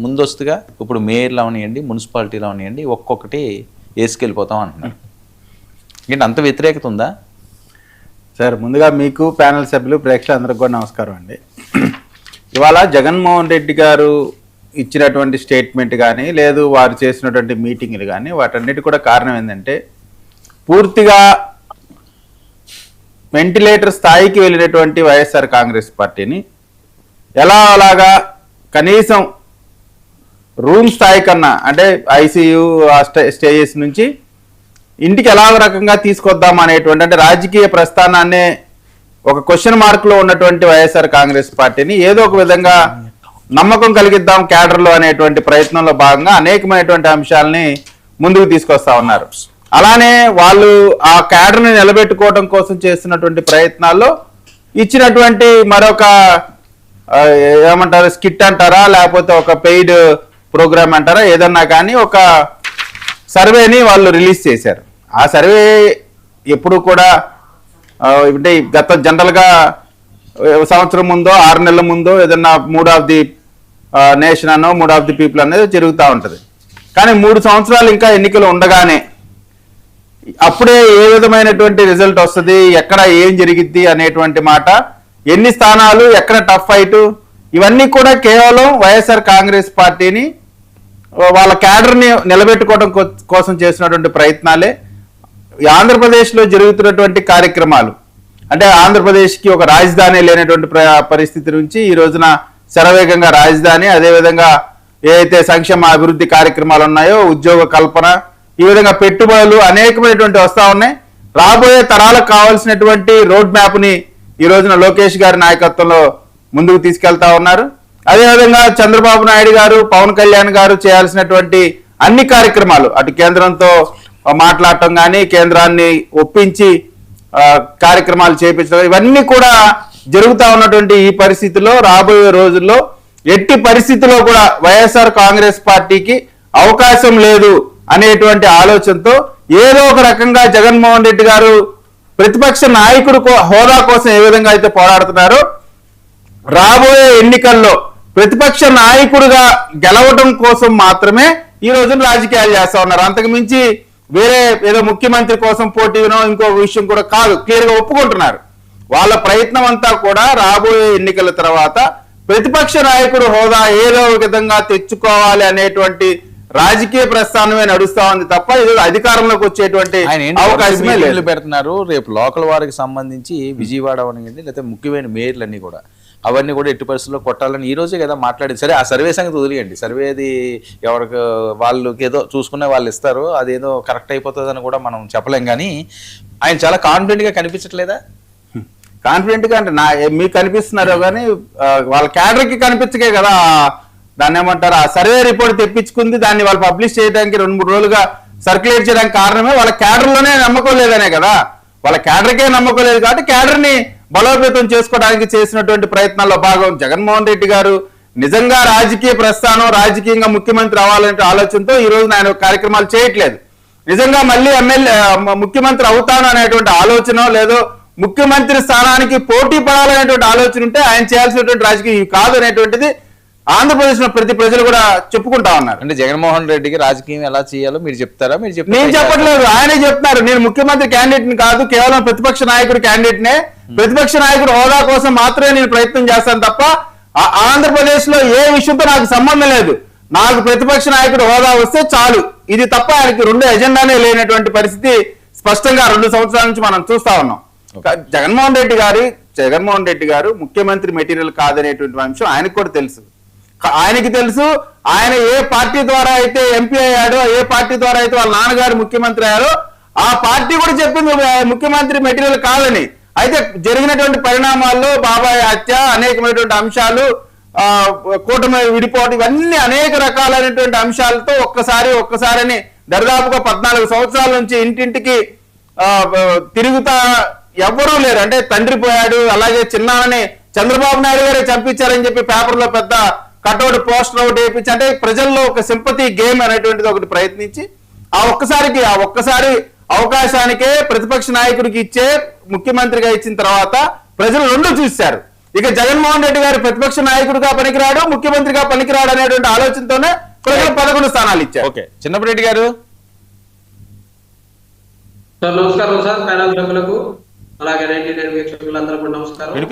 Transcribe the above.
ముందస్తుగా ఇప్పుడు మేయర్లు అవనివ్వండి, మున్సిపాలిటీలు అవనివ్వండి, ఒక్కొక్కటి వేసుకెళ్ళిపోతాం అంటున్నారు. ఏంటి అంత వ్యతిరేకత ఉందా సార్? ముందుగా మీకు ప్యానెల్ సభ్యులు ప్రేక్షకులందరికీ కూడా నమస్కారం అండి. ఇవాళ జగన్మోహన్ రెడ్డి గారు ఇచ్చినటువంటి స్టేట్మెంట్ కానీ లేదు వారు చేసినటువంటి మీటింగ్లు కానీ వాటన్నిటి కూడా కారణం ఏంటంటే పూర్తిగా వెంటిలేటర్ స్థాయికి వెళ్ళినటువంటి వైఎస్ఆర్ కాంగ్రెస్ పార్టీని ఎలా అలాగా కనీసం రూమ్ స్థాయి కన్నా అంటే ఐసీయూ స్టేజెస్ నుంచి ఇంటికి ఎలా రకంగా తీసుకొద్దాం అనేటువంటి అంటే రాజకీయ ప్రస్థానాన్నే ఒక క్వశ్చన్ మార్క్లో ఉన్నటువంటి వైఎస్ఆర్ కాంగ్రెస్ పార్టీని ఏదో ఒక విధంగా నమ్మకం కలిగిద్దాం క్యాడర్లో అనేటువంటి ప్రయత్నంలో భాగంగా అనేకమైనటువంటి అంశాలని ముందుకు తీసుకొస్తా ఉన్నారు. అలానే వాళ్ళు ఆ క్యాడర్ని నిలబెట్టుకోవడం కోసం చేస్తున్నటువంటి ప్రయత్నాల్లో ఇచ్చినటువంటి మరొక ఏమంటారు స్కిట్ అంటారా లేకపోతే ఒక పెయిడ్ ప్రోగ్రామ్ అంటారా ఏదన్నా కానీ ఒక సర్వేని వాళ్ళు రిలీజ్ చేశారు. ఆ సర్వే ఎప్పుడు కూడా అంటే గత జనరల్గా సంవత్సరం ముందో 6 నెలల ముందో ఏదన్నా మూడ్ ఆఫ్ ది నేషన్ అనో మూడ్ ఆఫ్ ది పీపుల్ అనేది జరుగుతూ ఉంటుంది. కానీ 3 సంవత్సరాలు ఇంకా ఎన్నికలు ఉండగానే అప్పుడే ఏ విధమైనటువంటి రిజల్ట్ వస్తుంది, ఎక్కడ ఏం జరిగిద్ది అనేటువంటి మాట, ఎన్ని స్థానాలు, ఎక్కడ టఫ్ ఫైట్, ఇవన్నీ కూడా కేవలం వైఎస్ఆర్ కాంగ్రెస్ పార్టీని వాళ్ళ క్యాడర్ని నిలబెట్టుకోవడం కోసం చేసినటువంటి ప్రయత్నాలే. ఆంధ్రప్రదేశ్లో జరుగుతున్నటువంటి కార్యక్రమాలు అంటే ఆంధ్రప్రదేశ్కి ఒక రాజధాని లేనటువంటి పరిస్థితి నుంచి ఈ రోజున శరవేగంగా రాజధాని, అదేవిధంగా ఏదైతే సంక్షేమ అభివృద్ధి కార్యక్రమాలు ఉన్నాయో ఉద్యోగ కల్పన, ఈ విధంగా పెట్టుబడులు అనేకమైనటువంటి వస్తూ ఉన్నాయి. రాబోయే తరాలకు కావాల్సినటువంటి రోడ్ మ్యాప్ని ఈ రోజున లోకేష్ గారి నాయకత్వంలో ముందుకు తీసుకెళ్తా ఉన్నారు. అదేవిధంగా చంద్రబాబు నాయుడు గారు, పవన్ కళ్యాణ్ గారు చేయాల్సినటువంటి అన్ని కార్యక్రమాలు అటు కేంద్రంతో మాట్లాడటం కానీ కేంద్రాన్ని ఒప్పించి కార్యక్రమాలు చేపించడం ఇవన్నీ కూడా జరుగుతూ ఉన్నటువంటి ఈ పరిస్థితిలో రాబోయే రోజుల్లో ఎట్టి పరిస్థితిలో కూడా వైఎస్ఆర్ కాంగ్రెస్ పార్టీకి అవకాశం లేదు అనేటువంటి ఆలోచనతో ఏదో ఒక రకంగా జగన్మోహన్ రెడ్డి గారు ప్రతిపక్ష నాయకుడు హోదా కోసం ఏ విధంగా అయితే పోరాడుతున్నారో రాబోయే ఎన్నికల్లో ప్రతిపక్ష నాయకుడిగా గెలవడం కోసం మాత్రమే ఈ రోజున రాజకీయాలు చేస్తా ఉన్నారు. అంతకు మించి వేరే ఏదో ముఖ్యమంత్రి కోసం పోటీనో ఇంకో విషయం కూడా కాదు, క్లియర్గా ఒప్పుకుంటున్నారు. వాళ్ళ ప్రయత్నం అంతా కూడా రాబోయే ఎన్నికల తర్వాత ప్రతిపక్ష నాయకుడు హోదా ఏదో విధంగా తెచ్చుకోవాలి అనేటువంటి రాజకీయ ప్రస్థానమే నడుస్తా ఉంది తప్ప ఇది అధికారంలోకి వచ్చేటువంటి అవకాశమే లేదు. పెడుతున్నారు. రేపు లోకల్ వారికి సంబంధించి విజయవాడ అవనివ్వండి లేకపోతే ముఖ్యమైన మేయర్లన్నీ కూడా అవన్నీ కూడా ఎట్టి పరిస్థితుల్లో కొట్టాలని ఈ రోజే కదా మాట్లాడింది. సరే ఆ సర్వే సంగతి వదిలేయండి, సర్వేది ఎవరికి వాళ్ళకి ఏదో చూసుకునే వాళ్ళు ఇస్తారు, అదేదో కరెక్ట్ అయిపోతుందని కూడా మనం చెప్పలేం. కానీ ఆయన చాలా కాన్ఫిడెంట్గా కనిపించట్లేదా? కాన్ఫిడెంట్గా అంటే మీకు కనిపిస్తున్నారు కానీ వాళ్ళ క్యాడర్కి కనిపించకే కదా దాన్ని ఏమంటారు ఆ సర్వే రిపోర్ట్ తెప్పించుకుంది, దాన్ని వాళ్ళు పబ్లిష్ చేయడానికి 2-3 రోజులుగా సర్క్యులేట్ చేయడానికి కారణమే వాళ్ళ క్యాడర్లోనే నమ్మకం లేదనే కదా. వాళ్ళ క్యాడర్కే నమ్మకం లేదు కాబట్టి క్యాడర్ని బలోపేతం చేసుకోవడానికి చేసినటువంటి ప్రయత్నాల్లో భాగం జగన్మోహన్ రెడ్డి గారు నిజంగా రాజకీయ ప్రస్థానం రాజకీయంగా ముఖ్యమంత్రి అవ్వాలనే ఆలోచనతో ఈ రోజు ఆయన కార్యక్రమాలు చేయట్లేదు. నిజంగా మళ్ళీ ముఖ్యమంత్రి అవుతాను అనేటువంటి ఆలోచన లేదో ముఖ్యమంత్రి స్థానానికి పోటీ పడాలనేటువంటి ఆలోచన ఉంటే ఆయన చేయాల్సినటువంటి రాజకీయం కాదు అనేటువంటిది ఆంధ్రప్రదేశ్ లో ప్రతి ప్రజలు కూడా చెప్పుకుంటా ఉన్నారు. అంటే జగన్మోహన్ రెడ్డికి రాజకీయం ఎలా చేయాలో మీరు చెప్తారా? నేను చెప్పట్లేదు, ఆయనే చెప్తున్నారు. నేను ముఖ్యమంత్రి క్యాండిడేట్ ని కాదు, కేవలం ప్రతిపక్ష నాయకుడు క్యాండిడేట్ నే. ప్రతిపక్ష నాయకుడు హోదా కోసం మాత్రమే నేను ప్రయత్నం చేస్తాను తప్ప ఆంధ్రప్రదేశ్ లో ఏ విషయంతో నాకు సంబంధం లేదు. నాకు ప్రతిపక్ష నాయకుడు హోదా వస్తే చాలు, ఇది తప్ప ఆయనకి 2 ఎజెండానే లేనటువంటి పరిస్థితి స్పష్టంగా 2 సంవత్సరాల నుంచి మనం చూస్తా ఉన్నాం. జగన్మోహన్ రెడ్డి గారు ముఖ్యమంత్రి మెటీరియల్ కాదనేటువంటి అంశం ఆయనకు కూడా తెలుసు. ఆయనకి తెలుసు ఆయన ఏ పార్టీ ద్వారా అయితే ఎంపీ అయ్యాడో, ఏ పార్టీ ద్వారా అయితే వాళ్ళ నాన్నగారు ముఖ్యమంత్రి అయ్యారో ఆ పార్టీ కూడా చెప్పింది ముఖ్యమంత్రి మెటీరియల్ కాదని. అయితే జరిగినటువంటి పరిణామాల్లో బాబాయ్ హత్య, అనేకమైనటువంటి అంశాలు, కూటమి విడిపోవడం, ఇవన్నీ అనేక రకాలైనటువంటి అంశాలతో ఒక్కసారని దరిదాపుగా 14 సంవత్సరాల నుంచి ఇంటింటికి తిరుగుతా ఎవ్వరూ లేరు. అంటే తండ్రి పోయాడు, అలాగే చిన్నానని చంద్రబాబు నాయుడు గారే చంపించారని చెప్పి పేపర్లో పెద్ద కట్అవుట్ పోస్టర్ ఒకటి వేయించి అంటే ప్రజల్లో ఒక సింపతి గేమ్ అనేటువంటిది ఒకటి ప్రయత్నించి ఆ ఒక్కసారి అవకాశానికే ప్రతిపక్ష నాయకుడికి ఇచ్చే ముఖ్యమంత్రిగా ఇచ్చిన తర్వాత ప్రజలు 2 చూశారు. ఇక జగన్మోహన్ రెడ్డి గారు ప్రతిపక్ష నాయకుడిగా పనికిరాడు, ముఖ్యమంత్రిగా పనికిరాడు అనేటువంటి ఆలోచనతోనే ప్రజలు 11 స్థానాలు ఇచ్చారు. ఓకే, చిన్నపరెడ్డి గారు. సార్ నమస్కారం సార్, ప్యానల్ సభ్యులకు అలాగే 99 వీక్షకులందరూ కూడా నమస్కారం.